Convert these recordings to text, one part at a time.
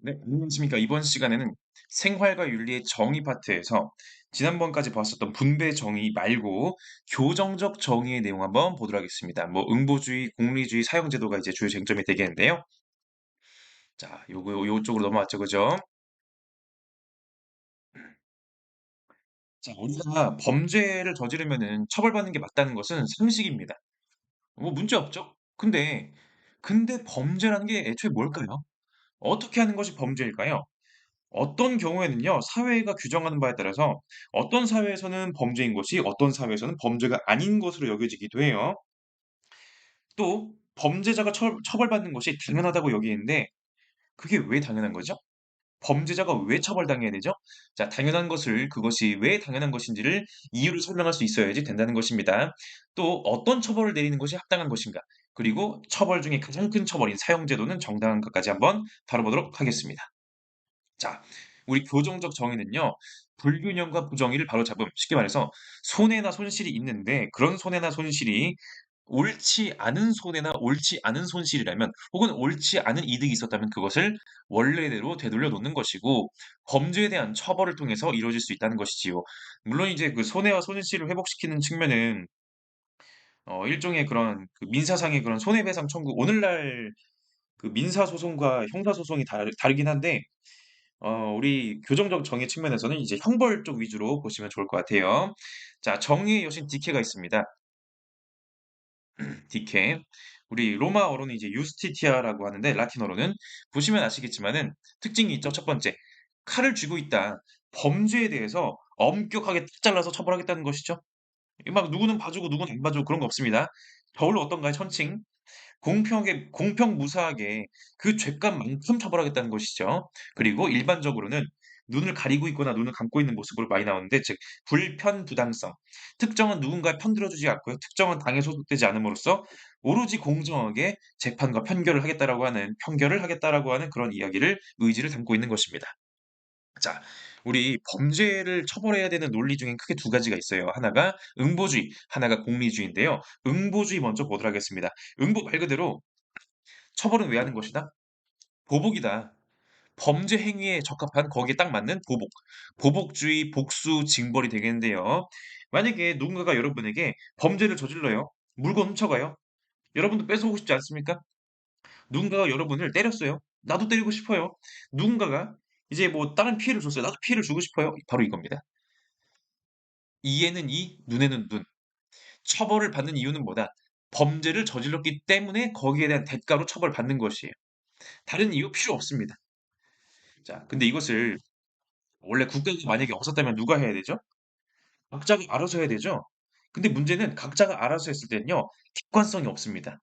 네, 안녕하십니까. 이번 시간에는 생활과 윤리의 정의 파트에서 지난번까지 봤었던 분배 정의 말고 교정적 정의의 내용 한번 보도록 하겠습니다. 뭐 응보주의, 공리주의, 사용제도가 이제 주요 쟁점이 되겠는데요. 자, 요쪽으로 넘어왔죠, 그죠? 자, 우리가 범죄를 저지르면은 처벌받는 게 맞다는 것은 상식입니다. 뭐 문제 없죠? 근데 범죄라는 게 애초에 뭘까요? 어떻게 하는 것이 범죄일까요? 어떤 경우에는요, 사회가 규정하는 바에 따라서 어떤 사회에서는 범죄인 것이 어떤 사회에서는 범죄가 아닌 것으로 여겨지기도 해요. 또 범죄자가 처벌받는 것이 당연하다고 여기는데 그게 왜 당연한 거죠? 범죄자가 왜 처벌당해야 되죠? 자, 당연한 것을 그것이 왜 당연한 것인지를 이유를 설명할 수 있어야지 된다는 것입니다. 또 어떤 처벌을 내리는 것이 합당한 것인가? 그리고 처벌 중에 가장 큰 처벌인 사형제도는 정당한 것까지 한번 다뤄보도록 하겠습니다. 자, 우리 교정적 정의는요, 불균형과 부정의를 바로잡음. 쉽게 말해서 손해나 손실이 있는데 그런 손해나 손실이 옳지 않은 손해나 옳지 않은 손실이라면 혹은 옳지 않은 이득이 있었다면 그것을 원래대로 되돌려 놓는 것이고 범죄에 대한 처벌을 통해서 이루어질 수 있다는 것이지요. 물론 이제 그 손해와 손실을 회복시키는 측면은 일종의 그런 그 민사상의 그런 손해배상 청구 오늘날 그 민사 소송과 형사 소송이 다르긴 한데 우리 교정적 정의 측면에서는 이제 형벌 쪽 위주로 보시면 좋을 것 같아요. 자, 정의의 여신 디케가 있습니다. 디케. 우리 로마어로는 이제 유스티티아라고 하는데 라틴어로는 보시면 아시겠지만은 특징이 있죠. 첫 번째, 칼을 쥐고 있다. 범죄에 대해서 엄격하게 딱 잘라서 처벌하겠다는 것이죠. 이 막 누구는 봐주고 누구는 안 봐주고 그런 거 없습니다. 저울로 어떤가요? 천칭. 공평무사하게 그 죄값만큼 처벌하겠다는 것이죠. 그리고 일반적으로는 눈을 가리고 있거나 눈을 감고 있는 모습으로 많이 나오는데 즉 불편부당성. 특정한 누군가에 편들어주지 않고요. 특정한 당에 소속되지 않음으로써 오로지 공정하게 재판과 편결을 하겠다라고 하는 그런 이야기를 의지를 담고 있는 것입니다. 자, 우리 범죄를 처벌해야 되는 논리 중엔 크게 두 가지가 있어요. 하나가 응보주의, 하나가 공리주의인데요. 응보주의 먼저 보도록 하겠습니다. 응보 말 그대로 처벌은 왜 하는 것이다? 보복이다. 범죄 행위에 적합한 거기에 딱 맞는 보복. 보복주의, 복수, 징벌이 되겠는데요. 만약에 누군가가 여러분에게 범죄를 저질러요. 물건 훔쳐가요. 여러분도 뺏어오고 싶지 않습니까? 누군가가 여러분을 때렸어요. 나도 때리고 싶어요. 누군가가 이제 뭐 다른 피해를 줬어요. 나도 피해를 주고 싶어요. 바로 이겁니다. 이에는 이, 눈에는 눈. 처벌을 받는 이유는 뭐다? 범죄를 저질렀기 때문에 거기에 대한 대가로 처벌받는 것이에요. 다른 이유 필요 없습니다. 자, 근데 이것을 원래 국가가 만약에 없었다면 누가 해야 되죠? 각자가 알아서 해야 되죠? 근데 문제는 각자가 알아서 했을 때는요, 객관성이 없습니다.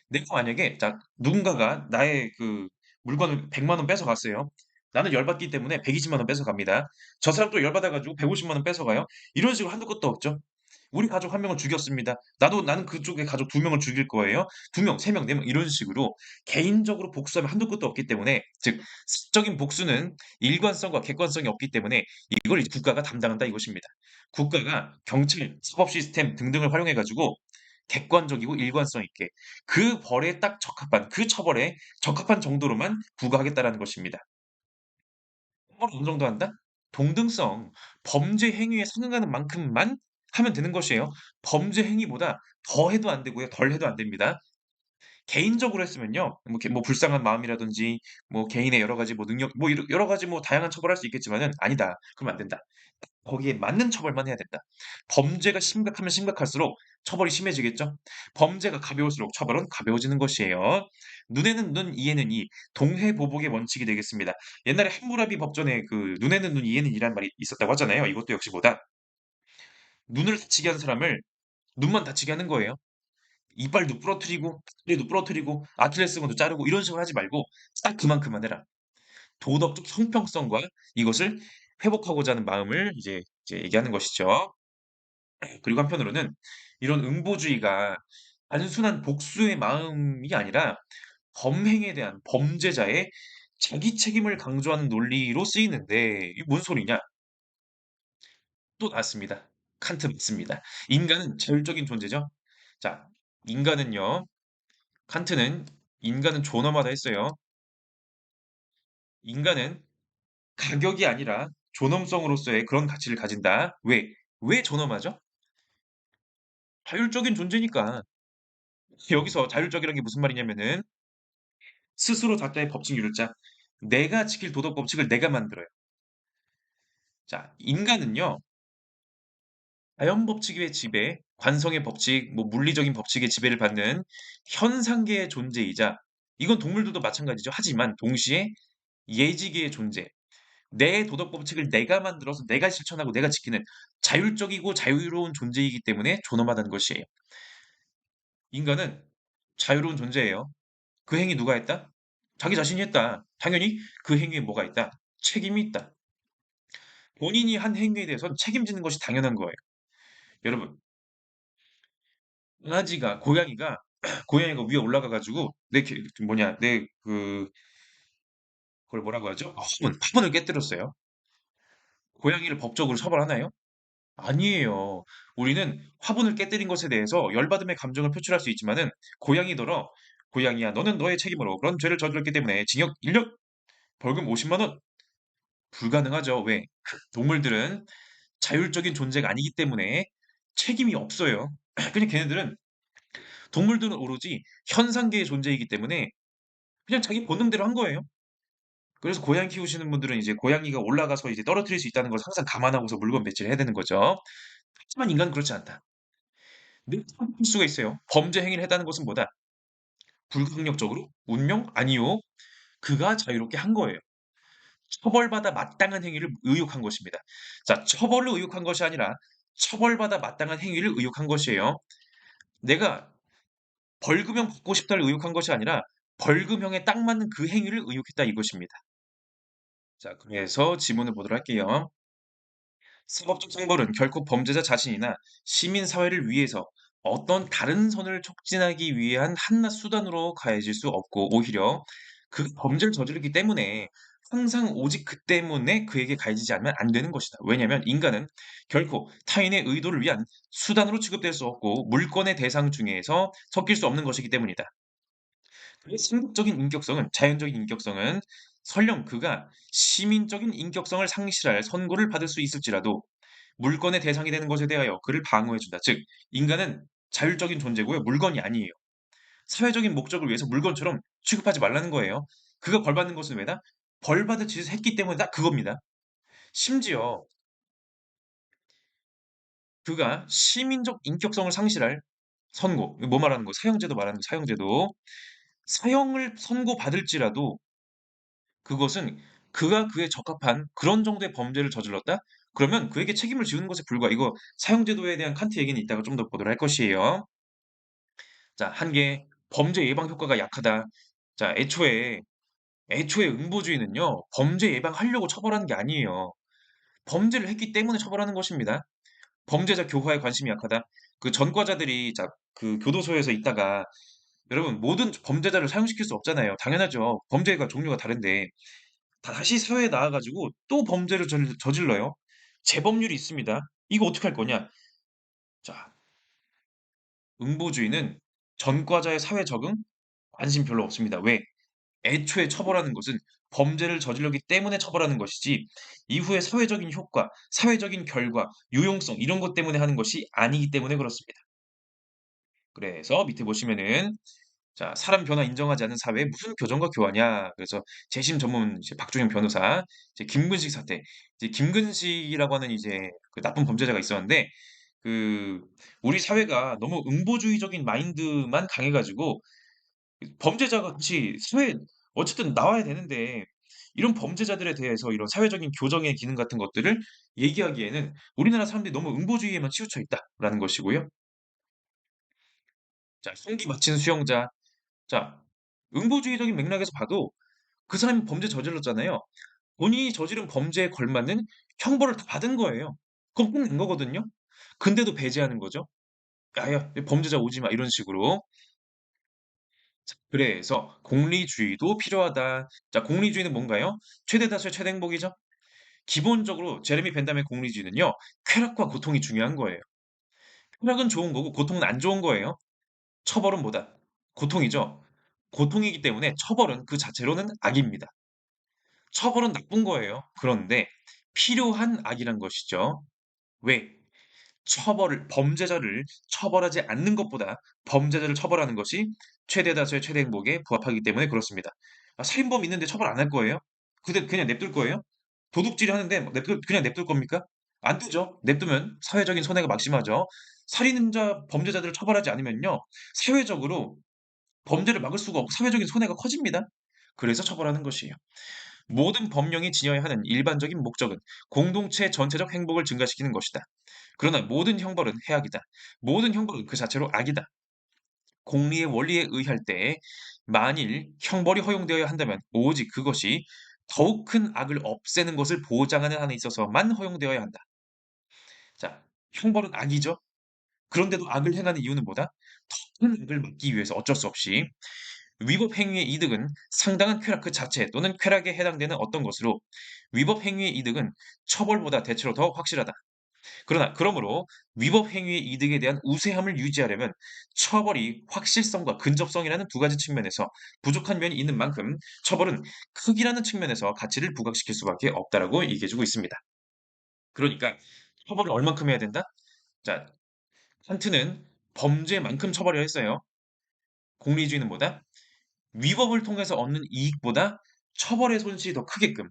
내가 만약에, 자, 누군가가 나의 그 물건을 100만 원 뺏어갔어요. 나는 열받기 때문에 120만 원 뺏어갑니다. 저 사람도 열받아가지고 150만 원 뺏어가요. 이런 식으로 한도 끝도 없죠. 우리 가족 한 명을 죽였습니다. 나는 그쪽의 가족 두 명을 죽일 거예요. 두 명, 세 명, 네 명 이런 식으로 개인적으로 복수하면 한도 끝도 없기 때문에 즉 사적인 복수는 일관성과 객관성이 없기 때문에 이걸 이제 국가가 담당한다 이것입니다. 국가가 경찰, 사법 시스템 등등을 활용해 가지고 객관적이고 일관성 있게 그 벌에 딱 적합한 그 처벌에 적합한 정도로만 부과하겠다라는 것입니다. 어느 정도 한다? 동등성, 범죄 행위에 상응하는 만큼만 하면 되는 것이에요. 범죄 행위보다 더 해도 안 되고요. 덜 해도 안 됩니다. 개인적으로 했으면요. 뭐 불쌍한 마음이라든지 뭐 개인의 여러 가지 뭐 능력 뭐 여러 가지 뭐 다양한 처벌할 수 있겠지만은 아니다. 그러면 안 된다. 거기에 맞는 처벌만 해야 된다. 범죄가 심각하면 심각할수록 처벌이 심해지겠죠? 범죄가 가벼울수록 처벌은 가벼워지는 것이에요. 눈에는 눈, 이에는 이, 동해보복의 원칙이 되겠습니다. 옛날에 함무라비 법전에 그 눈에는 눈, 이에는 이란 말이 있었다고 하잖아요. 이것도 역시 뭐다? 눈을 다치게 한 사람을 눈만 다치게 하는 거예요. 이빨도 부러뜨리고, 다리도 부러뜨리고, 아킬레스건도 자르고 이런 식으로 하지 말고 딱 그만큼만 해라. 도덕적 형평성과 이것을 회복하고자 하는 마음을 이제 얘기하는 것이죠. 그리고 한편으로는 이런 응보주의가 단순한 복수의 마음이 아니라 범행에 대한 범죄자의 자기 책임을 강조하는 논리로 쓰이는데 이게 뭔 소리냐? 또 나왔습니다. 칸트 맞습니다. 인간은 자율적인 존재죠. 자, 인간은요. 칸트는 인간은 존엄하다 했어요. 인간은 가격이 아니라 존엄성으로서의 그런 가치를 가진다. 왜? 왜 존엄하죠? 자율적인 존재니까. 여기서 자율적이라는 게 무슨 말이냐면은 스스로 작자의 법칙 유를자 내가 지킬 도덕 법칙을 내가 만들어요. 자, 인간은요. 자연 법칙의 지배, 관성의 법칙, 뭐 물리적인 법칙의 지배를 받는 현상계의 존재이자 이건 동물들도 마찬가지죠. 하지만 동시에 예지계의 존재, 내 도덕 법칙을 내가 만들어서 내가 실천하고 내가 지키는 자율적이고 자유로운 존재이기 때문에 존엄하다는 것이에요. 인간은 자유로운 존재예요. 그 행위 누가 했다? 자기 자신이 했다. 당연히 그 행위에 뭐가 있다? 책임이 있다. 본인이 한 행위에 대해서는 책임지는 것이 당연한 거예요. 여러분, 고양이가 고양이가 위에 올라가 가지고 뭐냐 내 그걸 뭐라고 하죠? 화분을 깨뜨렸어요. 고양이를 법적으로 처벌하나요? 아니에요. 우리는 화분을 깨뜨린 것에 대해서 열받음의 감정을 표출할 수 있지만은 고양이더러 고양이야 너는 너의 책임으로 그런 죄를 저질렀기 때문에 징역 1년, 벌금 50만 원 불가능하죠. 왜? 동물들은 자율적인 존재가 아니기 때문에 책임이 없어요. 그냥 걔네들은 동물들은 오로지 현상계의 존재이기 때문에 그냥 자기 본능대로 한 거예요. 그래서 고양이 키우시는 분들은 이제 고양이가 올라가서 이제 떨어뜨릴 수 있다는 걸 항상 감안하고서 물건 배치를 해야 되는 거죠. 하지만 인간은 그렇지 않다. 늘 참을 수가 있어요. 범죄 행위를 했다는 것은 뭐다? 불가항력적으로? 운명? 아니요. 그가 자유롭게 한 거예요. 처벌받아 마땅한 행위를 의욕한 것입니다. 자, 처벌을 의욕한 것이 아니라 처벌받아 마땅한 행위를 의욕한 것이에요. 내가 벌금형 받고 싶다를 의욕한 것이 아니라 벌금형에 딱 맞는 그 행위를 의욕했다 이것입니다. 자, 그래서 지문을 보도록 할게요. 사법적 처벌은 결코 범죄자 자신이나 시민 사회를 위해서 어떤 다른 선을 촉진하기 위한 한낱 수단으로 가해질 수 없고 오히려 그 범죄를 저지르기 때문에 항상 오직 그 때문에 그에게 가해지지 않으면 안 되는 것이다. 왜냐하면 인간은 결코 타인의 의도를 위한 수단으로 취급될 수 없고 물권의 대상 중에서 섞일 수 없는 것이기 때문이다. 그의 생物인격성은 자연적인 인격성은 설령 그가 시민적인 인격성을 상실할 선고를 받을 수 있을지라도 물건의 대상이 되는 것에 대하여 그를 방어해 준다. 즉 인간은 자율적인 존재고요. 물건이 아니에요. 사회적인 목적을 위해서 물건처럼 취급하지 말라는 거예요. 그가 벌 받는 것은 왜다? 벌 받을 짓을 했기 때문에 다 그겁니다. 심지어 그가 시민적 인격성을 상실할 선고, 뭐 말하는 거? 사형제도 말하는 거, 사형제도. 사형을 선고받을지라도 그것은 그가 그에 적합한 그런 정도의 범죄를 저질렀다? 그러면 그에게 책임을 지우는 것에 불과해. 이거 사형제도에 대한 칸트 얘기는 이따가 좀 더 보도록 할 것이에요. 자, 한계. 범죄 예방 효과가 약하다. 자, 애초에 응보주의는요, 범죄 예방하려고 처벌하는 게 아니에요. 범죄를 했기 때문에 처벌하는 것입니다. 범죄자 교화에 관심이 약하다. 그 전과자들이 그 교도소에서 있다가 여러분 모든 범죄자를 사형시킬 수 없잖아요. 당연하죠. 범죄가 종류가 다른데 다시 사회에 나와 가지고 또 범죄를 저질러요. 재범률이 있습니다. 이거 어떡할 거냐? 자, 응보주의는 전과자의 사회 적응 관심 별로 없습니다. 왜? 애초에 처벌하는 것은 범죄를 저질렀기 때문에 처벌하는 것이지 이후의 사회적인 효과, 사회적인 결과, 유용성 이런 것 때문에 하는 것이 아니기 때문에 그렇습니다. 그래서 밑에 보시면은 자, 사람 변화 인정하지 않는 사회에 무슨 교정과 교화냐. 그래서 재심 전문 이제 박주영 변호사, 이제 김근식 사태. 이제 김근식이라고 하는 이제 그 나쁜 범죄자가 있었는데 그 우리 사회가 너무 응보주의적인 마인드만 강해가지고 범죄자가 같이 사회에 어쨌든 나와야 되는데 이런 범죄자들에 대해서 이런 사회적인 교정의 기능 같은 것들을 얘기하기에는 우리나라 사람들이 너무 응보주의에만 치우쳐 있다라는 것이고요. 자, 흉기 맞힌 수용자. 자, 응보주의적인 맥락에서 봐도 그 사람이 범죄 저질렀잖아요. 본인이 저지른 범죄에 걸맞는 형벌을 다 받은 거예요. 그건 끝낸 거거든요. 근데도 배제하는 거죠. "야야 범죄자 오지 마." 이런 식으로. 그래서 공리주의도 필요하다. 자, 공리주의는 뭔가요? 최대 다수의 최대 행복이죠. 기본적으로 제레미 벤담의 공리주의는요. 쾌락과 고통이 중요한 거예요. 쾌락은 좋은 거고 고통은 안 좋은 거예요. 처벌은 뭐다? 고통이죠. 고통이기 때문에 처벌은 그 자체로는 악입니다. 처벌은 나쁜 거예요. 그런데 필요한 악이란 것이죠. 왜? 범죄자를 처벌하지 않는 것보다 범죄자를 처벌하는 것이 최대 다수의 최대 행복에 부합하기 때문에 그렇습니다. 살인범 있는데 처벌 안 할 거예요? 그냥 냅둘 거예요? 도둑질이 하는데 뭐 그냥 냅둘 겁니까? 안 되죠. 냅두면 사회적인 손해가 막심하죠. 살인자, 범죄자들을 처벌하지 않으면요. 사회적으로 범죄를 막을 수가 없고 사회적인 손해가 커집니다. 그래서 처벌하는 것이에요. 모든 법령이 지녀야 하는 일반적인 목적은 공동체 전체적 행복을 증가시키는 것이다. 그러나 모든 형벌은 해악이다. 모든 형벌은 그 자체로 악이다. 공리의 원리에 의할 때에 만일 형벌이 허용되어야 한다면 오직 그것이 더욱 큰 악을 없애는 것을 보장하는 한에 있어서만 허용되어야 한다. 자, 형벌은 악이죠. 그런데도 악을 행하는 이유는 뭐다? 더 큰 악을 막기 위해서 어쩔 수 없이 위법 행위의 이득은 상당한 쾌락 그 자체 또는 쾌락에 해당되는 어떤 것으로 위법 행위의 이득은 처벌보다 대체로 더 확실하다. 그러므로 위법 행위의 이득에 대한 우세함을 유지하려면 처벌이 확실성과 근접성이라는 두 가지 측면에서 부족한 면이 있는 만큼 처벌은 크기라는 측면에서 가치를 부각시킬 수밖에 없다라고 얘기해주고 있습니다. 그러니까 처벌을 얼만큼 해야 된다? 자, 칸트는 범죄만큼 처벌을 했어요. 공리주의는 뭐다? 위법을 통해서 얻는 이익보다 처벌의 손실이 더 크게끔.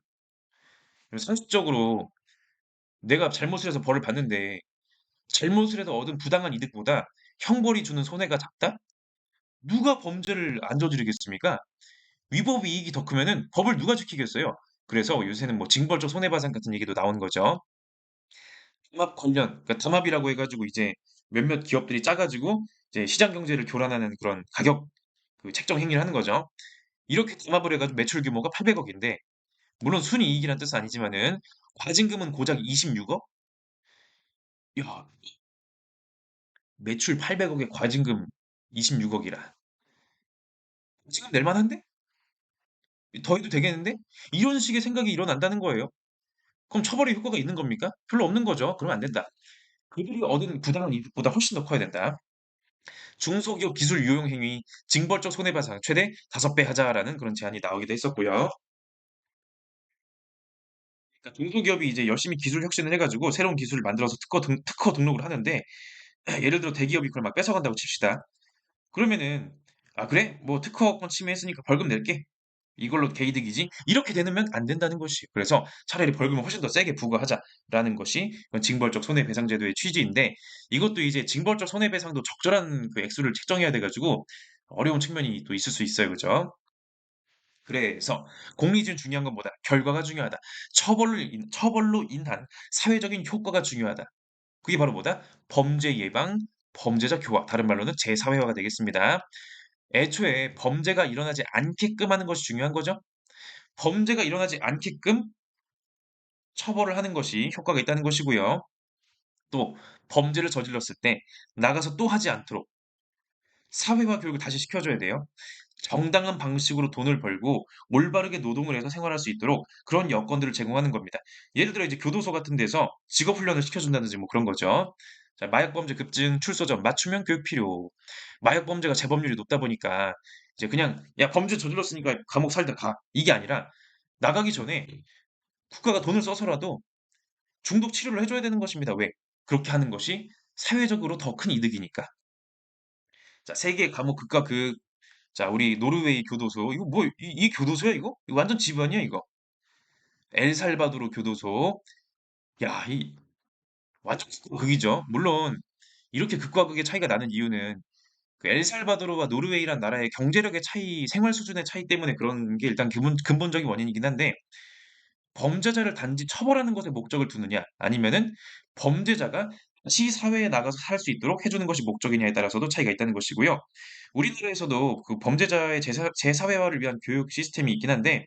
상식적으로 내가 잘못을 해서 벌을 받는데 잘못을 해서 얻은 부당한 이득보다 형벌이 주는 손해가 작다? 누가 범죄를 안 저지르겠습니까? 위법 이익이 더 크면은 법을 누가 지키겠어요? 그래서 요새는 뭐 징벌적 손해배상 같은 얘기도 나오는 거죠. 그러니까 담합이라고 해가지고 이제 몇몇 기업들이 짜가지고 이제 시장 경제를 교란하는 그런 가격 그 책정 행위를 하는 거죠. 이렇게 담합을 해가지고 매출 규모가 800억인데 물론 순이익이란 뜻은 아니지만은 과징금은 고작 26억? 야, 매출 800억에 과징금 26억이라. 과징금 낼 만한데? 더 해도 되겠는데? 이런 식의 생각이 일어난다는 거예요. 그럼 처벌의 효과가 있는 겁니까? 별로 없는 거죠. 그러면 안 된다. 그들이 얻은 부당한 이득보다 훨씬 더 커야 된다. 중소기업 기술 유용 행위, 징벌적 손해배상 최대 5배 하자라는 그런 제안이 나오기도 했었고요. 그러니까 중소기업이 이제 열심히 기술 혁신을 해가지고 새로운 기술을 만들어서 특허 등록을 하는데 예를 들어 대기업이 그걸 막 뺏어간다고 칩시다. 그러면은 아 그래? 뭐 특허권 침해했으니까 벌금 낼게. 이걸로 개이득이지? 이렇게 되면 안 된다는 것이. 그래서 차라리 벌금을 훨씬 더 세게 부과하자라는 것이 징벌적 손해배상제도의 취지인데 이것도 이제 징벌적 손해배상도 적절한 그 액수를 책정해야 돼가지고 어려운 측면이 또 있을 수 있어요. 그죠? 그래서 공리주의는 중요한 것보다 결과가 중요하다. 처벌로 인한 사회적인 효과가 중요하다. 그게 바로 뭐다? 범죄 예방, 범죄자 교화, 다른 말로는 재사회화가 되겠습니다. 애초에 범죄가 일어나지 않게끔 하는 것이 중요한 거죠. 범죄가 일어나지 않게끔 처벌을 하는 것이 효과가 있다는 것이고요. 또 범죄를 저질렀을 때 나가서 또 하지 않도록 사회화 교육을 다시 시켜줘야 돼요. 정당한 방식으로 돈을 벌고 올바르게 노동을 해서 생활할 수 있도록 그런 여건들을 제공하는 겁니다. 예를 들어 이제 교도소 같은 데서 직업 훈련을 시켜준다든지 뭐 그런 거죠. 자, 마약 범죄 급증 출소 전 맞춤형 교육 필요. 마약 범죄가 재범률이 높다 보니까 이제 그냥 야 범죄 저질렀으니까 감옥 살다 가. 이게 아니라 나가기 전에 국가가 돈을 써서라도 중독 치료를 해줘야 되는 것입니다. 왜? 그렇게 하는 것이 사회적으로 더 큰 이득이니까. 자, 세계 감옥 극과 극. 자, 우리 노르웨이 교도소. 이거 뭐, 이 교도소야, 이거? 이거 완전 집안이야, 이거. 엘살바도르 교도소. 야, 완전 극과 극이죠. 물론, 이렇게 극과 극의 차이가 나는 이유는 그 엘살바도르와 노르웨이란 나라의 경제력의 차이, 생활 수준의 차이 때문에 그런 게 일단 근본적인 원인이긴 한데, 범죄자를 단지 처벌하는 것에 목적을 두느냐, 아니면은 범죄자가 다시 사회에 나가서 살 수 있도록 해주는 것이 목적이냐에 따라서도 차이가 있다는 것이고요. 우리나라에서도 그 범죄자의 재사회화를 위한 교육 시스템이 있긴 한데,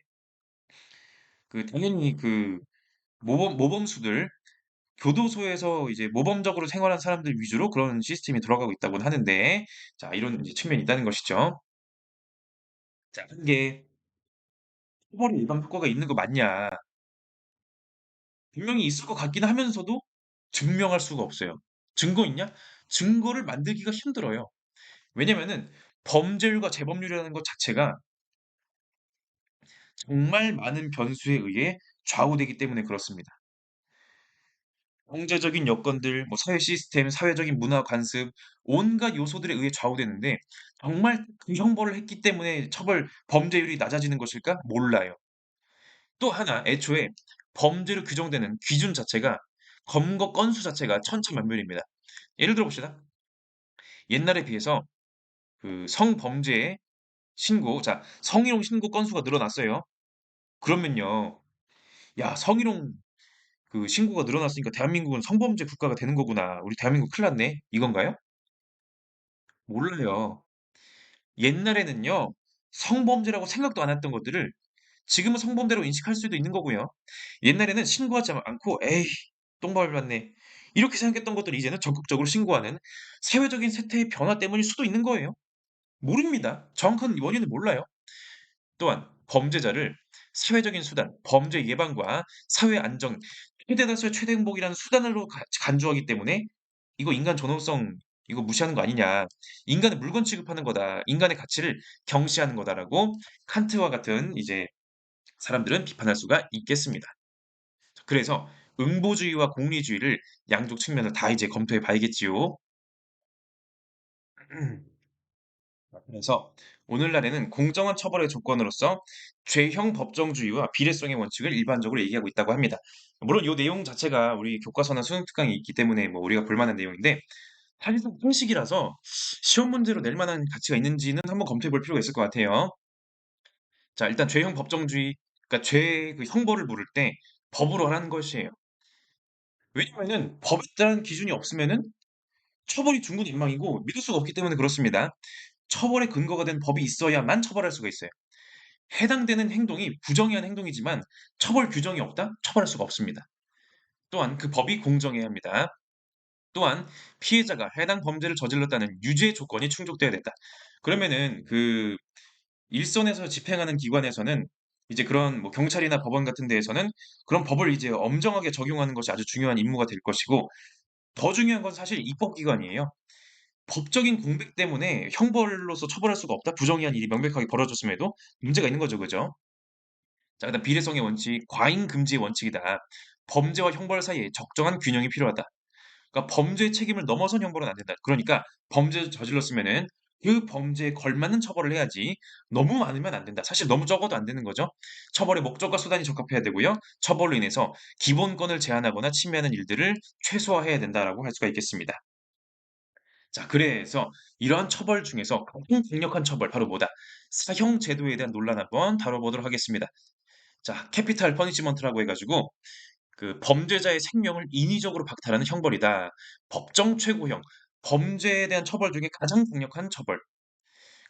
그 당연히 그 모범수들, 교도소에서 이제 모범적으로 생활한 사람들 위주로 그런 시스템이 돌아가고 있다고 하는데, 자, 이런 이제 측면이 있다는 것이죠. 자, 한게 처벌의 예방 효과가 있는 거 맞냐? 분명히 있을 것 같긴 하면서도 증명할 수가 없어요. 증거 있냐? 증거를 만들기가 힘들어요. 왜냐면은 범죄율과 재범률이라는 것 자체가 정말 많은 변수에 의해 좌우되기 때문에 그렇습니다. 경제적인 여건들, 뭐 사회 시스템, 사회적인 문화 관습, 온갖 요소들에 의해 좌우되는데 정말 그 형벌을 했기 때문에 처벌 범죄율이 낮아지는 것일까? 몰라요. 또 하나 애초에 범죄로 규정되는 기준 자체가 검거 건수 자체가 천차만별입니다. 예를 들어 봅시다. 옛날에 비해서 그 성범죄의 신고, 자, 성희롱 신고 건수가 늘어났어요. 그러면요, 야, 성희롱 그 신고가 늘어났으니까 대한민국은 성범죄 국가가 되는 거구나. 우리 대한민국 큰일 났네. 이건가요? 몰라요. 옛날에는요, 성범죄라고 생각도 안 했던 것들을 지금은 성범죄로 인식할 수도 있는 거고요. 옛날에는 신고하지 않고, 에이, 똥발 밟았네. 이렇게 생각했던 것들이 이제는 적극적으로 신고하는 사회적인 세태의 변화 때문일 수도 있는 거예요. 모릅니다. 정확한 원인은 몰라요. 또한 범죄자를 사회적인 수단, 범죄 예방과 사회 안정, 최대 다수의 최대 행복이라는 수단으로 간주하기 때문에 이거 인간 존엄성 이거 무시하는 거 아니냐. 인간을 물건 취급하는 거다. 인간의 가치를 경시하는 거다라고 칸트와 같은 이제 사람들은 비판할 수가 있겠습니다. 그래서 응보주의와 공리주의를 양쪽 측면을 다 이제 검토해 봐야겠지요. 그래서 오늘날에는 공정한 처벌의 조건으로서 죄형 법정주의와 비례성의 원칙을 일반적으로 얘기하고 있다고 합니다. 물론 이 내용 자체가 우리 교과서나 수능 특강에 있기 때문에 뭐 우리가 볼만한 내용인데 사실상 상식이라서 시험 문제로 낼 만한 가치가 있는지는 한번 검토해 볼 필요가 있을 것 같아요. 자, 일단 죄형 법정주의, 그러니까 죄 그 형벌을 물을 때 법으로 하라는 것이에요. 왜냐면은 법에 따른 기준이 없으면은 처벌이 중구난방이고 믿을 수가 없기 때문에 그렇습니다. 처벌의 근거가 된 법이 있어야만 처벌할 수가 있어요. 해당되는 행동이 부정의한 행동이지만 처벌 규정이 없다? 처벌할 수가 없습니다. 또한 그 법이 공정해야 합니다. 또한 피해자가 해당 범죄를 저질렀다는 유죄 조건이 충족돼야 된다. 그러면은 그 일선에서 집행하는 기관에서는 이제 그런 뭐 경찰이나 법원 같은 데에서는 그런 법을 이제 엄정하게 적용하는 것이 아주 중요한 임무가 될 것이고 더 중요한 건 사실 입법기관이에요. 법적인 공백 때문에 형벌로서 처벌할 수가 없다. 부정의한 일이 명백하게 벌어졌음에도 문제가 있는 거죠. 그죠? 자, 그다음 비례성의 원칙, 과잉 금지의 원칙이다. 범죄와 형벌 사이에 적정한 균형이 필요하다. 그러니까 범죄의 책임을 넘어선 형벌은 안 된다. 그러니까 범죄를 저질렀으면은 그 범죄에 걸맞는 처벌을 해야지 너무 많으면 안 된다. 사실 너무 적어도 안 되는 거죠. 처벌의 목적과 수단이 적합해야 되고요. 처벌로 인해서 기본권을 제한하거나 침해하는 일들을 최소화해야 된다라고 할 수가 있겠습니다. 자, 그래서 이러한 처벌 중에서 가장 강력한 처벌 바로 뭐다? 사형 제도에 대한 논란 한번 다뤄보도록 하겠습니다. 자, 캐피탈 퍼니시먼트라고 해가지고 그 범죄자의 생명을 인위적으로 박탈하는 형벌이다. 법정 최고형, 범죄에 대한 처벌 중에 가장 강력한 처벌.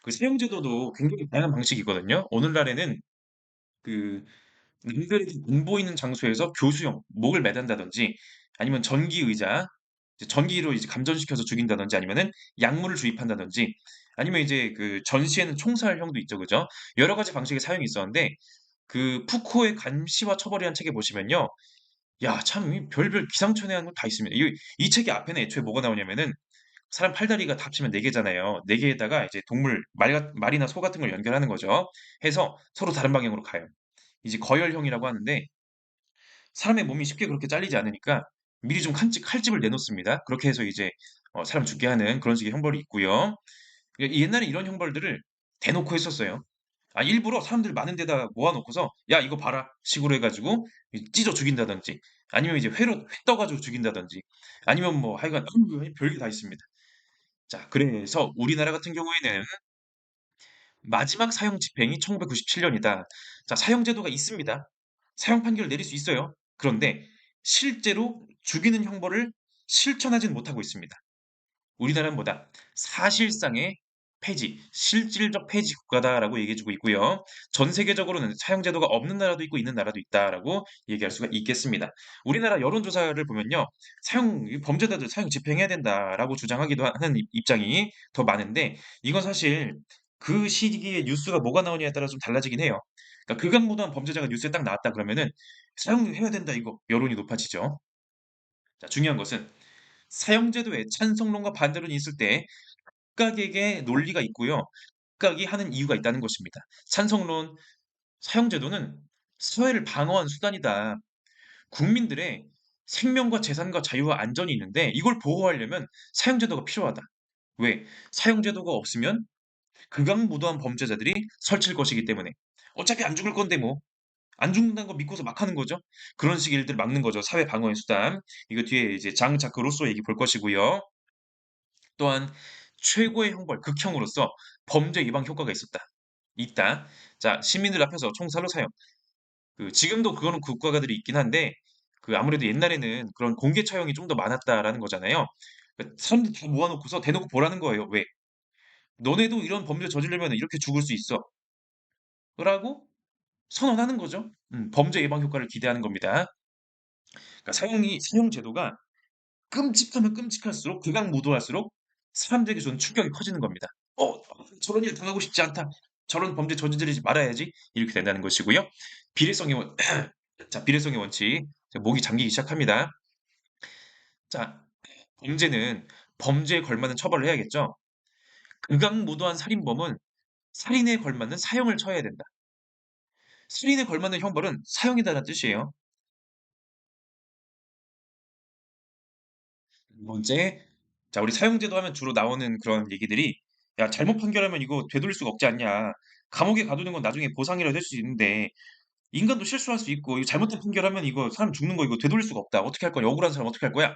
그 사형 제도도 굉장히 다양한 방식이거든요. 오늘날에는 그 남들에게 안 보이는 장소에서 교수형, 목을 매단다든지 아니면 전기 의자, 이제 전기로 이제 감전시켜서 죽인다든지 아니면은 약물을 주입한다든지 아니면 이제 그 전시에는 총살형도 있죠. 그죠? 여러 가지 방식의 사형이 있었는데 그 푸코의 감시와 처벌이라는 책에 보시면요. 야, 참, 이 별별 기상천외한 거 다 있습니다. 이 책의 앞에는 애초에 뭐가 나오냐면은 사람 팔다리가 다 합치면 4개잖아요. 4개에다가 이제 동물, 말이나 소 같은 걸 연결하는 거죠. 해서 서로 다른 방향으로 가요. 이제 거열형이라고 하는데 사람의 몸이 쉽게 그렇게 잘리지 않으니까 미리 좀 칼집을 내놓습니다. 그렇게 해서 이제 사람 죽게 하는 그런 식의 형벌이 있고요. 옛날에 이런 형벌들을 대놓고 했었어요. 아, 일부러 사람들 많은 데다 모아놓고서 야, 이거 봐라 식으로 해가지고 찢어 죽인다든지 아니면 이제 회 떠가지고 죽인다든지 아니면 뭐 하여간 별게 다 있습니다. 자, 그래서 우리나라 같은 경우에는 마지막 사형 집행이 1997년이다. 자, 사형 제도가 있습니다. 사형 판결을 내릴 수 있어요. 그런데 실제로 죽이는 형벌을 실천하지는 못하고 있습니다. 우리나라는 뭐다? 사실상의 폐지, 실질적 폐지 국가다라고 얘기해주고 있고요. 전 세계적으로는 사형제도가 없는 나라도 있고 있는 나라도 있다라고 얘기할 수가 있겠습니다. 우리나라 여론조사를 보면요. 범죄자들 사형 집행해야 된다라고 주장하기도 하는 입장이 더 많은데 이건 사실 그 시기에 뉴스가 뭐가 나오냐에 따라 좀 달라지긴 해요. 그러니까 극악무도한 범죄자가 뉴스에 딱 나왔다 그러면은 사형해야 된다 이거 여론이 높아지죠. 자, 중요한 것은 사형제도에 찬성론과 반대론이 있을 때 각각에게 논리가 있고요. 각각이 하는 이유가 있다는 것입니다. 찬성론, 사형제도는 사회를 방어한 수단이다. 국민들의 생명과 재산과 자유와 안전이 있는데 이걸 보호하려면 사형제도가 필요하다. 왜? 사형제도가 없으면 극악무도한 범죄자들이 설칠 것이기 때문에. 어차피 안 죽을 건데 뭐. 안 죽는다는 거 믿고서 막 하는 거죠. 그런 식의 일들을 막는 거죠. 사회 방어의 수단. 이거 뒤에 이제 장 자크 루소 얘기 볼 것이고요. 또한 최고의 형벌, 극형으로서 범죄 예방 효과가 있다. 자, 시민들 앞에서 총살로 사형. 지금도 그거는 국가가들이 있긴 한데 아무래도 옛날에는 그런 공개 처형이 좀 더 많았다라는 거잖아요. 사람들 다 모아놓고서 대놓고 보라는 거예요. 왜? 너네도 이런 범죄 저지르면 이렇게 죽을 수 있어. 라고 선언하는 거죠. 범죄 예방 효과를 기대하는 겁니다. 그러니까 사형 제도가 끔찍하면 끔찍할수록 극악무도할수록 사람들에게 주는 충격이 커지는 겁니다. 저런 일 당하고 싶지 않다. 저런 범죄 저지르지 말아야지. 이렇게 된다는 것이고요. 비례성의 원, 자, 비례성의 원칙. 자, 목이 잠기기 시작합니다. 자, 범죄는 범죄에 걸맞는 처벌을 해야겠죠. 극악무도한 살인범은 살인에 걸맞는 사형을 쳐야 된다. 살인에 걸맞는 형벌은 사형이다라는 뜻이에요. 두 번째, 자, 우리 사형제도 하면 주로 나오는 그런 얘기들이, 야, 잘못 판결하면 이거 되돌릴 수가 없지 않냐. 감옥에 가두는 건 나중에 보상이라도 될 수 있는데, 인간도 실수할 수 있고, 이거 잘못된 판결하면 이거 사람 죽는 거 이거 되돌릴 수가 없다. 어떻게 할 거냐? 억울한 사람 어떻게 할 거야?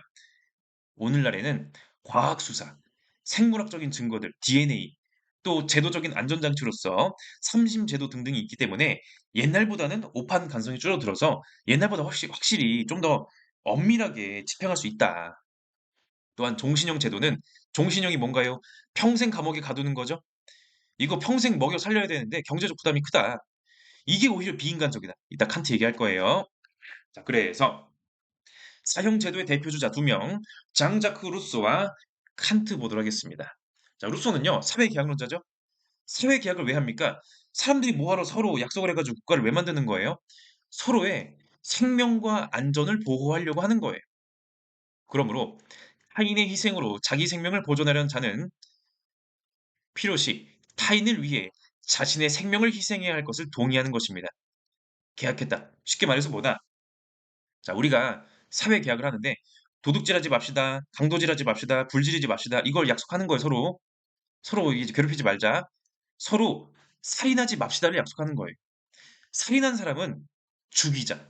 오늘날에는 과학 수사, 생물학적인 증거들, DNA, 또 제도적인 안전장치로서 삼심 제도 등등이 있기 때문에 옛날보다는 오판 가능성이 줄어들어서 옛날보다 확실히 좀 더 엄밀하게 집행할 수 있다. 또한 종신형 제도는 종신형이 뭔가요? 평생 감옥에 가두는 거죠. 이거 평생 먹여 살려야 되는데 경제적 부담이 크다. 이게 오히려 비인간적이다. 이따 칸트 얘기할 거예요. 자, 그래서 사형 제도의 대표주자 두 명, 장자크 루소와 칸트 보도록 하겠습니다. 자, 루소는요, 사회계약론자죠. 사회계약을 왜 합니까? 사람들이 뭐하러 서로 약속을 해가지고 국가를 왜 만드는 거예요? 서로의 생명과 안전을 보호하려고 하는 거예요. 그러므로 타인의 희생으로 자기 생명을 보존하려는 자는 필요시 타인을 위해 자신의 생명을 희생해야 할 것을 동의하는 것입니다. 계약했다. 쉽게 말해서 뭐다? 자, 우리가 사회 계약을 하는데 도둑질하지 맙시다. 강도질하지 맙시다. 불지르지 맙시다. 이걸 약속하는 거예요, 서로. 서로 이제 괴롭히지 말자. 서로 살인하지 맙시다를 약속하는 거예요. 살인한 사람은 죽이자.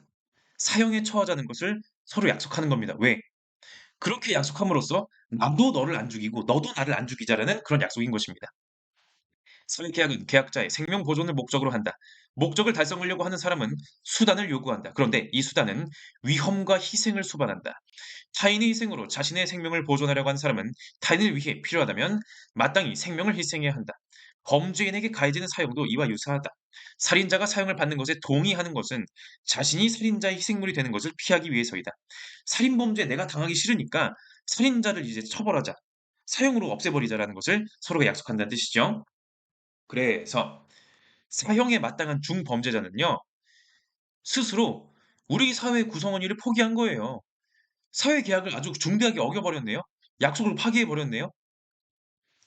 사형에 처하자는 것을 서로 약속하는 겁니다. 왜? 그렇게 약속함으로써 나도 너를 안 죽이고 너도 나를 안 죽이자라는 그런 약속인 것입니다. 사회계약은 계약자의 생명 보존을 목적으로 한다. 목적을 달성하려고 하는 사람은 수단을 요구한다. 그런데 이 수단은 위험과 희생을 수반한다. 타인의 희생으로 자신의 생명을 보존하려고 하는 사람은 타인을 위해 필요하다면 마땅히 생명을 희생해야 한다. 범죄인에게 가해지는 사형도 이와 유사하다. 살인자가 사형을 받는 것에 동의하는 것은 자신이 살인자의 희생물이 되는 것을 피하기 위해서이다. 살인범죄 내가 당하기 싫으니까 살인자를 이제 처벌하자. 사형으로 없애버리자라는 것을 서로가 약속한다는 뜻이죠. 그래서 사형에 마땅한 중범죄자는요, 스스로 우리 사회 구성원위를 포기한 거예요. 사회 계약을 아주 중대하게 어겨버렸네요. 약속을 파기해버렸네요.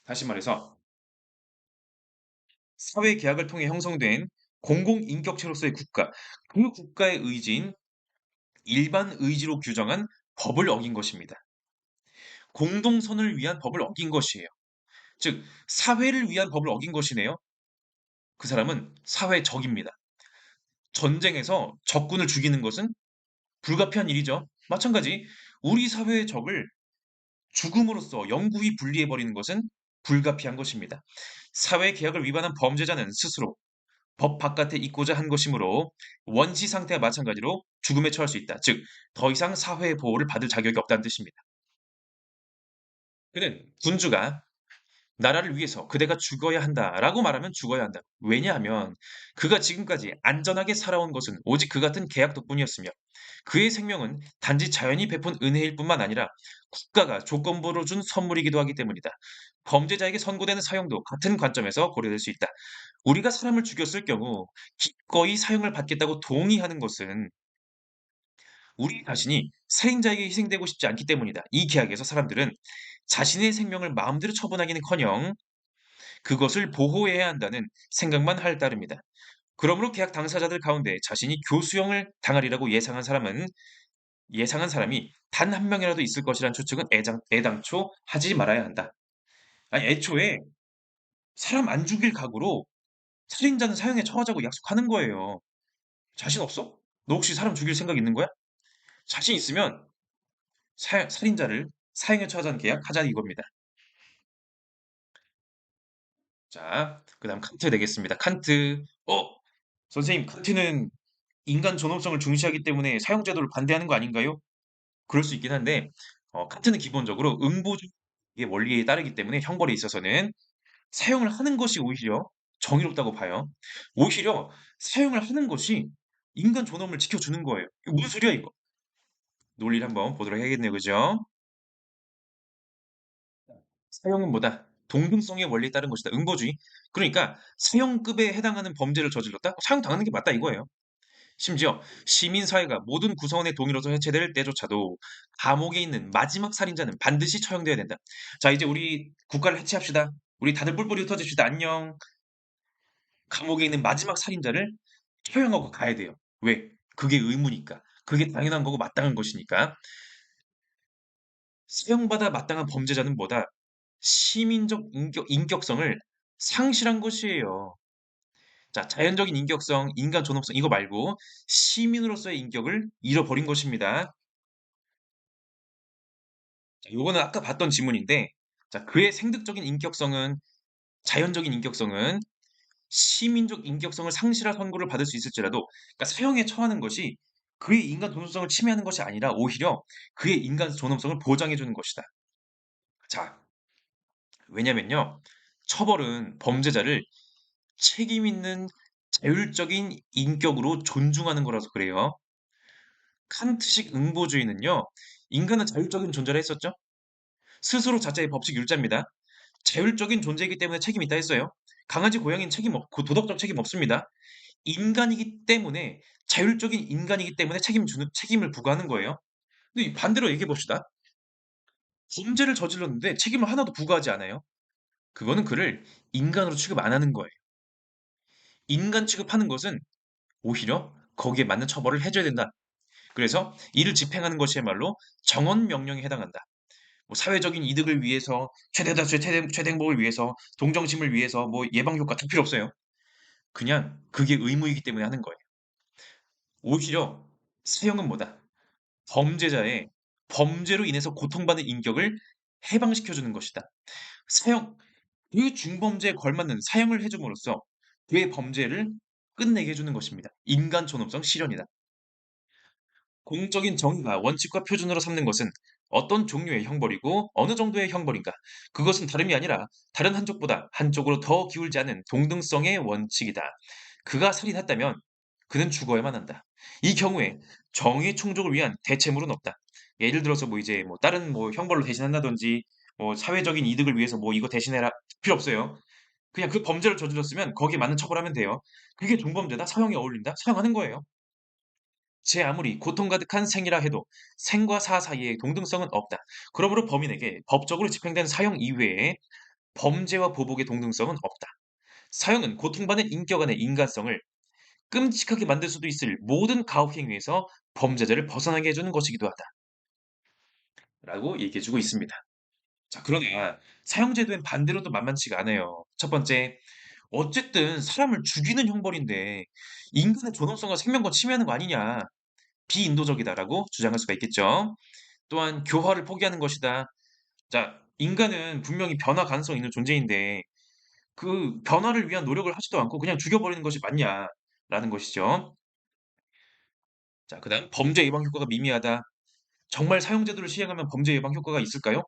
다시 말해서 사회 계약을 통해 형성된 공공인격체로서의 국가, 그 국가의 의지인 일반 의지로 규정한 법을 어긴 것입니다. 공동선을 위한 법을 어긴 것이에요. 즉, 사회를 위한 법을 어긴 것이네요. 그 사람은 사회적입니다. 전쟁에서 적군을 죽이는 것은 불가피한 일이죠. 마찬가지 우리 사회의 적을 죽음으로써 영구히 분리해버리는 것은 불가피한 것입니다. 사회 계약을 위반한 범죄자는 스스로 법 바깥에 있고자 한 것이므로 원시 상태와 마찬가지로 죽음에 처할 수 있다. 즉, 더 이상 사회의 보호를 받을 자격이 없다는 뜻입니다. 그는 군주가 나라를 위해서 그대가 죽어야 한다라고 말하면 죽어야 한다. 왜냐하면 그가 지금까지 안전하게 살아온 것은 오직 그 같은 계약 덕분이었으며 그의 생명은 단지 자연이 베푼 은혜일 뿐만 아니라 국가가 조건부로 준 선물이기도 하기 때문이다. 범죄자에게 선고되는 사형도 같은 관점에서 고려될 수 있다. 우리가 사람을 죽였을 경우 기꺼이 사형을 받겠다고 동의하는 것은 우리 자신이 살인자에게 희생되고 싶지 않기 때문이다. 이 계약에서 사람들은 자신의 생명을 마음대로 처분하기는커녕 그것을 보호해야 한다는 생각만 할 따름이다. 그러므로 계약 당사자들 가운데 자신이 교수형을 당하리라고 예상한 사람이 단 한 명이라도 있을 것이란 추측은 애당초 하지 말아야 한다. 아니, 애초에 사람 안 죽일 각오로 살인자는 사형에 처하자고 약속하는 거예요. 자신 없어? 너 혹시 사람 죽일 생각 있는 거야? 자신 있으면 살인자를 사형에 처하자는 계약하자 이겁니다. 자, 그 다음 칸트 되겠습니다. 칸트. 선생님, 칸트는 인간 존엄성을 중시하기 때문에 사형제도를 반대하는 거 아닌가요? 그럴 수 있긴 한데, 칸트는 기본적으로 응보주의 원리에 따르기 때문에 형벌에 있어서는 사용을 하는 것이 오히려 정의롭다고 봐요. 오히려 사용을 하는 것이 인간 존엄을 지켜주는 거예요. 이거 무슨 소리야, 이거? 논리를 한번 보도록 해야겠네요. 그죠? 사형은 뭐다? 동등성의 원리에 따른 것이다. 응보주의. 그러니까 사형급에 해당하는 범죄를 저질렀다? 사형당하는 게 맞다 이거예요. 심지어 시민사회가 모든 구성원의 동의로서 해체될 때조차도 감옥에 있는 마지막 살인자는 반드시 처형돼야 된다. 자, 이제 우리 국가를 해체합시다. 우리 다들 뿔뿔이 흩어집시다. 안녕. 감옥에 있는 마지막 살인자를 처형하고 가야 돼요. 왜? 그게 의무니까. 그게 당연한 거고 마땅한 것이니까. 사형받아 마땅한 범죄자는 뭐다? 시민적 인격성을 상실한 것이에요. 자, 자연적인 인격성, 인간 존엄성 이거 말고 시민으로서의 인격을 잃어버린 것입니다. 자, 요거는 아까 봤던 지문인데, 자, 그의 생득적인 인격성은 자연적인 인격성은 시민적 인격성을 상실할 선고를 받을 수 있을지라도, 그러니까 사형에 처하는 것이 그의 인간 존엄성을 침해하는 것이 아니라 오히려 그의 인간 존엄성을 보장해 주는 것이다. 자, 왜냐면요. 처벌은 범죄자를 책임 있는 자율적인 인격으로 존중하는 거라서 그래요. 칸트식 응보주의는요. 인간은 자율적인 존재라 했었죠. 스스로 자체의 법칙 율자입니다. 자율적인 존재이기 때문에 책임이 있다 했어요. 강아지, 고양이는 그 도덕적 책임 없습니다. 인간이기 때문에 자율적인 인간이기 때문에 책임을 부과하는 거예요. 근데 반대로 얘기해 봅시다. 범죄를 저질렀는데 책임을 하나도 부과하지 않아요. 그거는 그를 인간으로 취급 안 하는 거예요. 인간 취급하는 것은 오히려 거기에 맞는 처벌을 해줘야 된다. 그래서 이를 집행하는 것이야말로 정언 명령에 해당한다. 뭐 사회적인 이득을 위해서 최대다수의 최대 행복을 위해서 동정심을 위해서 뭐 예방 효과 다 필요 없어요. 그냥 그게 의무이기 때문에 하는 거예요. 오히려 사형은 뭐다? 범죄자의 범죄로 인해서 고통받는 인격을 해방시켜 주는 것이다. 사형, 그 중범죄에 걸맞는 사형을 해줌으로써 그의 범죄를 끝내게 해주는 것입니다. 인간 존엄성 실현이다. 공적인 정의가 원칙과 표준으로 삼는 것은 어떤 종류의 형벌이고 어느 정도의 형벌인가? 그것은 다름이 아니라 다른 한쪽보다 한쪽으로 더 기울지 않은 동등성의 원칙이다. 그가 살인했다면 그는 죽어야만 한다. 이 경우에 정의 충족을 위한 대체물은 없다. 예를 들어서 뭐 이제 뭐 다른 뭐 형벌로 대신한다든지 뭐 사회적인 이득을 위해서 뭐 이거 대신해라 필요 없어요. 그냥 그 범죄를 저질렀으면 거기에 맞는 처벌하면 돼요. 그게 중범죄다. 사형에 어울린다. 사형하는 거예요. 제 아무리 고통 가득한 생이라 해도 생과 사 사이에 동등성은 없다. 그러므로 범인에게 법적으로 집행된 사형 이외에 범죄와 보복의 동등성은 없다. 사형은 고통받는 인격 안의 인간성을 끔찍하게 만들 수도 있을 모든 가혹 행위에서 범죄자를 벗어나게 해주는 것이기도 하다. 라고 얘기해주고 있습니다. 자, 그러나 사형제도엔 반대로도 만만치가 않아요. 첫 번째, 어쨌든 사람을 죽이는 형벌인데 인간의 존엄성과 생명권 침해하는 거 아니냐. 비인도적이다라고 주장할 수가 있겠죠. 또한 교화를 포기하는 것이다. 자, 인간은 분명히 변화 가능성이 있는 존재인데 그 변화를 위한 노력을 하지도 않고 그냥 죽여버리는 것이 맞냐라는 것이죠. 자, 그다음 범죄 예방 효과가 미미하다. 정말 사형제도를 시행하면 범죄 예방 효과가 있을까요?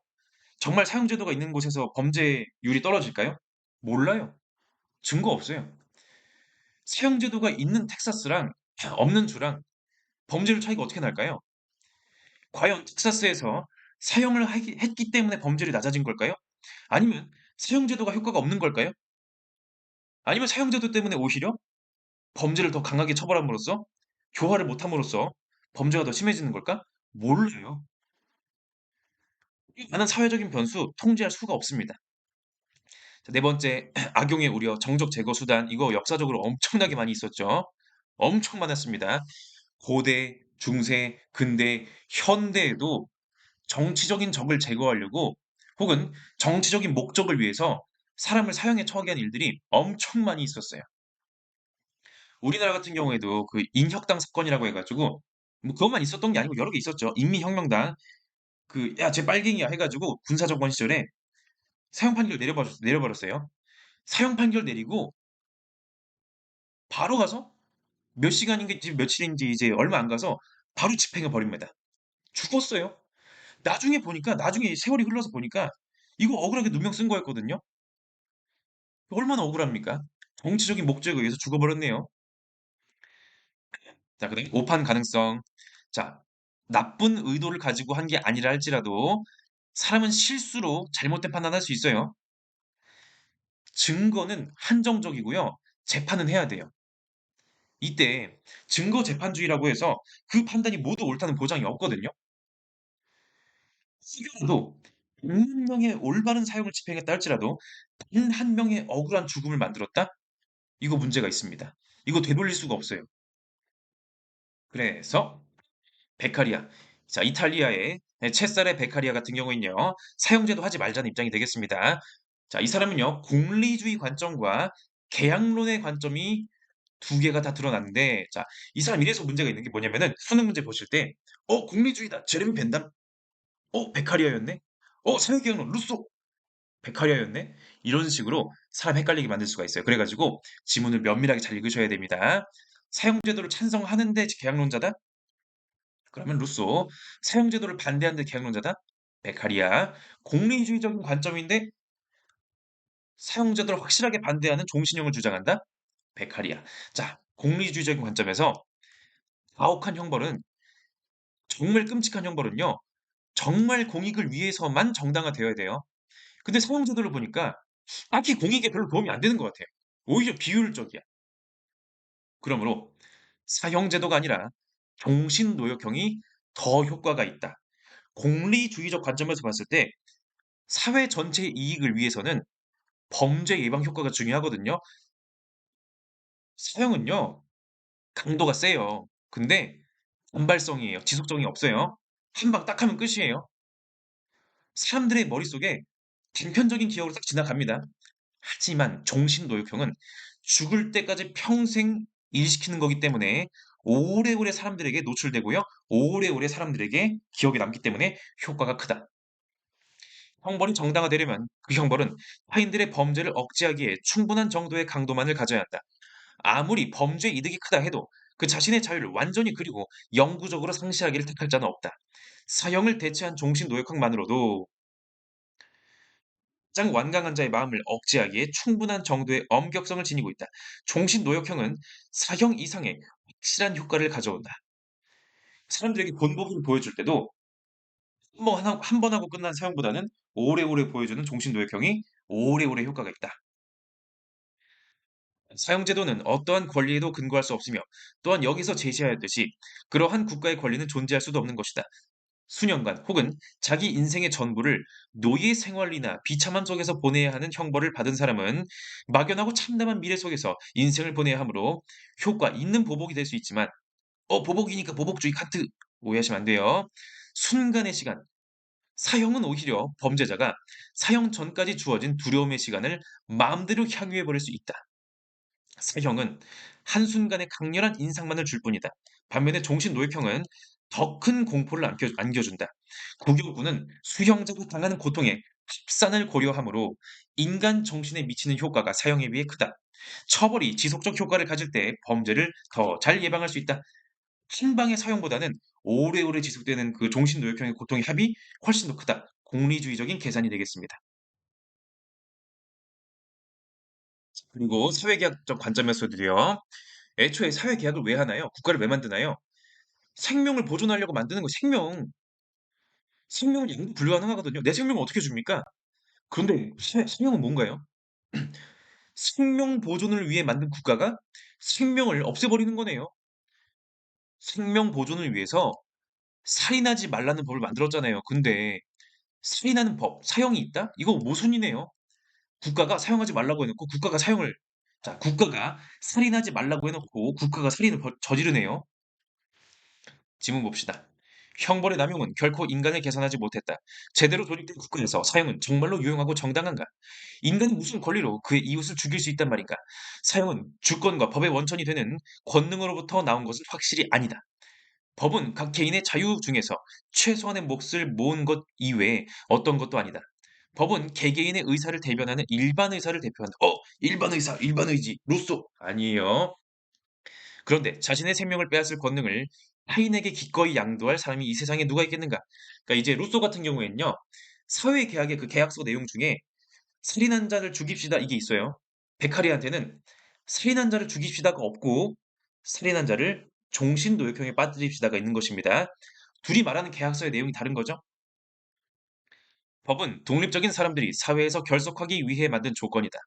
정말 사형제도가 있는 곳에서 범죄율이 떨어질까요? 몰라요. 증거 없어요. 사형제도가 있는 텍사스랑 없는 주랑 범죄율 차이가 어떻게 날까요? 과연 텍사스에서 했기 때문에 범죄율이 낮아진 걸까요? 아니면 사형제도가 효과가 없는 걸까요? 아니면 사형제도 때문에 오히려 범죄를 더 강하게 처벌함으로써 교화를 못함으로써 범죄가 더 심해지는 걸까? 몰라요. 이 많은 사회적인 변수 통제할 수가 없습니다. 자, 네 번째, 악용의 우려, 정적 제거 수단. 이거 역사적으로 엄청나게 많이 있었죠. 엄청 많았습니다. 고대, 중세, 근대, 현대에도 정치적인 적을 제거하려고 혹은 정치적인 목적을 위해서 사람을 사형에 처하게 한 일들이 엄청 많이 있었어요. 우리나라 같은 경우에도 그 인혁당 사건이라고 해가지고 뭐 그것만 있었던 게 아니고 여러 개 있었죠. 인민혁명당 그 야 쟤 빨갱이야 해가지고 군사정권 시절에 사형 판결 내려버렸어요. 사형 판결 내리고 바로 가서 몇 시간인지 며칠인지 이제 얼마 안 가서 바로 집행해 버립니다. 죽었어요. 나중에 세월이 흘러서 보니까 이거 억울하게 누명 쓴 거였거든요. 얼마나 억울합니까? 정치적인 목적에 의해서 죽어버렸네요. 자, 그다음에 오판 가능성. 자, 나쁜 의도를 가지고 한 게 아니라 할지라도 사람은 실수로 잘못된 판단할 수 있어요. 증거는 한정적이고요. 재판은 해야 돼요. 이때 증거 재판주의라고 해서 그 판단이 모두 옳다는 보장이 없거든요. 혹여라도 100만 명의 올바른 사형을 집행했다 할지라도 단 한 명의 억울한 죽음을 만들었다? 이거 문제가 있습니다. 이거 되돌릴 수가 없어요. 그래서 베카리아. 자, 이탈리아의 체사레 베카리아 같은 경우에는요. 사형제도 하지 말자는 입장이 되겠습니다. 자, 이 사람은요. 공리주의 관점과 계약론의 관점이 두 개가 다 드러났는데 자, 이 사람 이래서 문제가 있는 게 뭐냐면은 수능 문제 보실 때 공리주의다. 제레미 벤담. 베카리아였네. 사회계약론 루소. 베카리아였네. 이런 식으로 사람 헷갈리게 만들 수가 있어요. 그래 가지고 지문을 면밀하게 잘 읽으셔야 됩니다. 사형제도를 찬성하는데 계약론자다? 그러면 루소. 사형제도를 반대하는데 계약론자다? 베카리아. 공리주의적인 관점인데 사형제도를 확실하게 반대하는 종신형을 주장한다? 베카리아. 자, 공리주의적인 관점에서 가혹한 형벌은 정말 끔찍한 형벌은요. 정말 공익을 위해서만 정당화되어야 돼요. 근데 사형제도를 보니까 딱히 공익에 별로 도움이 안 되는 것 같아요. 오히려 비효율적이야. 그러므로 사형제도가 아니라 종신노역형이 더 효과가 있다. 공리주의적 관점에서 봤을 때 사회 전체의 이익을 위해서는 범죄 예방 효과가 중요하거든요. 사형은요, 강도가 세요. 근데 단발성이에요. 지속성이 없어요. 한 방 딱 하면 끝이에요. 사람들의 머릿속에 단편적인 기억으로 딱 지나갑니다. 하지만 종신노역형은 죽을 때까지 평생 일시키는 거기 때문에 오래오래 사람들에게 노출되고요. 오래오래 사람들에게 기억에 남기 때문에 효과가 크다. 형벌이 정당화되려면 그 형벌은 타인들의 범죄를 억제하기에 충분한 정도의 강도만을 가져야 한다. 아무리 범죄 이득이 크다 해도 그 자신의 자유를 완전히 그리고 영구적으로 상실하기를 택할 자는 없다. 사형을 대체한 종신노역형만으로도 가장 완강한 자의 마음을 억제하기에 충분한 정도의 엄격성을 지니고 있다. 종신노역형은 사형 이상의 확실한 효과를 가져온다. 사람들에게 본보기를 보여줄 때도 한 번 하고 끝난 사형보다는 오래오래 보여주는 종신노역형이 오래오래 효과가 있다. 사형제도는 어떠한 권리에도 근거할 수 없으며 또한 여기서 제시하였듯이 그러한 국가의 권리는 존재할 수도 없는 것이다. 수년간 혹은 자기 인생의 전부를 노예 생활이나 비참함 속에서 보내야 하는 형벌을 받은 사람은 막연하고 참담한 미래 속에서 인생을 보내야 하므로 효과 있는 보복이 될 수 있지만 보복이니까 보복주의 카트 오해하시면 안 돼요. 순간의 시간, 사형은 오히려 범죄자가 사형 전까지 주어진 두려움의 시간을 마음대로 향유해 버릴 수 있다. 사형은 한순간의 강렬한 인상만을 줄 뿐이다. 반면에 종신노역형은 더 큰 공포를 안겨준다. 구교구는 수형자가 당하는 고통의 합산을 고려하므로 인간 정신에 미치는 효과가 사형에 비해 크다. 처벌이 지속적 효과를 가질 때 범죄를 더 잘 예방할 수 있다. 한 방의 사형보다는 오래오래 지속되는 그 종신노역형의 고통의 합이 훨씬 더 크다. 공리주의적인 계산이 되겠습니다. 그리고 사회계약적 관점에서도요. 애초에 사회계약을 왜 하나요? 국가를 왜 만드나요? 생명을 보존하려고 만드는 거 생명은 양도 불가능하거든요. 내 생명을 어떻게 줍니까? 그런데 생명은 뭔가요? 생명 보존을 위해 만든 국가가 생명을 없애버리는 거네요. 생명 보존을 위해서 살인하지 말라는 법을 만들었잖아요. 근데 살인하는 법, 사형이 있다? 이거 모순이네요. 국가가 사용하지 말라고 해 놓고 국가가 사용을 자 국가가 살인하지 말라고 해 놓고 국가가 살인을 저지르네요. 지문 봅시다. 형벌의 남용은 결코 인간을 개선하지 못했다. 제대로 조직된 국가에서 사형은 정말로 유용하고 정당한가? 인간이 무슨 권리로 그의 이웃을 죽일 수 있단 말인가? 사형은 주권과 법의 원천이 되는 권능으로부터 나온 것은 확실히 아니다. 법은 각 개인의 자유 중에서 최소한의 몫을 모은 것 이외에 어떤 것도 아니다. 법은 개개인의 의사를 대변하는 일반 의사를 대표한다. 일반 의사, 일반 의지, 루소. 아니에요. 그런데 자신의 생명을 빼앗을 권능을 타인에게 기꺼이 양도할 사람이 이 세상에 누가 있겠는가? 그러니까 이제 루소 같은 경우에는요. 사회 계약의 그 계약서 내용 중에 살인한 자를 죽입시다 이게 있어요. 베카리한테는 살인한 자를 죽입시다가 없고 살인한 자를 종신노역형에 빠뜨립시다가 있는 것입니다. 둘이 말하는 계약서의 내용이 다른 거죠. 법은 독립적인 사람들이 사회에서 결속하기 위해 만든 조건이다.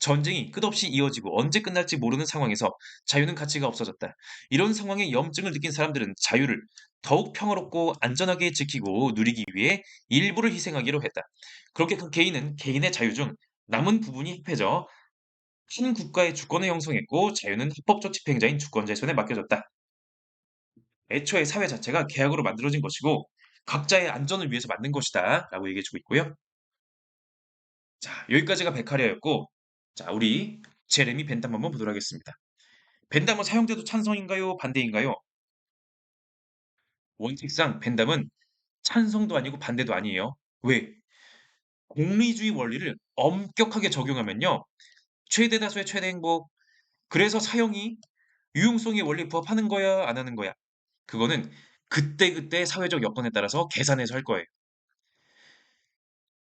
전쟁이 끝없이 이어지고 언제 끝날지 모르는 상황에서 자유는 가치가 없어졌다. 이런 상황에 염증을 느낀 사람들은 자유를 더욱 평화롭고 안전하게 지키고 누리기 위해 일부를 희생하기로 했다. 그렇게 그 개인은 개인의 자유 중 남은 부분이 합해져 한 국가의 주권을 형성했고 자유는 합법적 집행자인 주권자의 손에 맡겨졌다. 애초에 사회 자체가 계약으로 만들어진 것이고 각자의 안전을 위해서 만든 것이다. 라고 얘기해주고 있고요. 자, 여기까지가 베카리아였고, 자, 우리 제레미 벤담 한번 보도록 하겠습니다. 벤담은 사형제도 찬성인가요? 반대인가요? 원칙상 벤담은 찬성도 아니고 반대도 아니에요. 왜? 공리주의 원리를 엄격하게 적용하면요. 최대 다수의 최대 행복. 그래서 사형이 유용성의 원리에 부합하는 거야, 안 하는 거야? 그거는 그때그때 사회적 여건에 따라서 계산해서 할 거예요.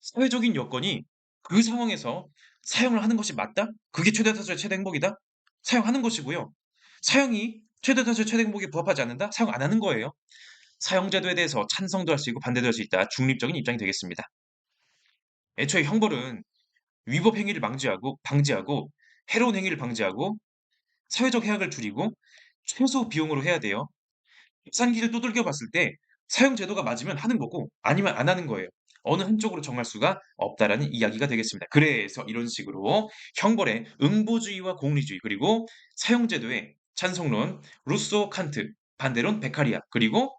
사회적인 여건이 그 상황에서 사형을 하는 것이 맞다? 그게 최대 다수의 최대 행복이다? 사형하는 것이고요. 사형이 최대 다수의 최대 행복에 부합하지 않는다? 사형 안 하는 거예요. 사형제도에 대해서 찬성도 할 수 있고 반대도 할 수 있다. 중립적인 입장이 되겠습니다. 애초에 형벌은 위법 행위를 방지하고 해로운 행위를 방지하고 사회적 해악을 줄이고 최소 비용으로 해야 돼요. 계산기를 두들겨 봤을 때 사형 제도가 맞으면 하는 거고 아니면 안 하는 거예요. 어느 한쪽으로 정할 수가 없다라는 이야기가 되겠습니다. 그래서 이런 식으로 형벌의 응보주의와 공리주의 그리고 사형 제도의 찬성론 루소 칸트 반대론 베카리아 그리고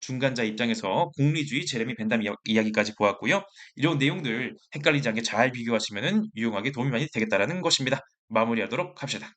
중간자 입장에서 공리주의 제레미 벤담 이야기까지 보았고요. 이런 내용들 헷갈리지 않게 잘 비교하시면 유용하게 도움이 많이 되겠다라는 것입니다. 마무리하도록 합시다.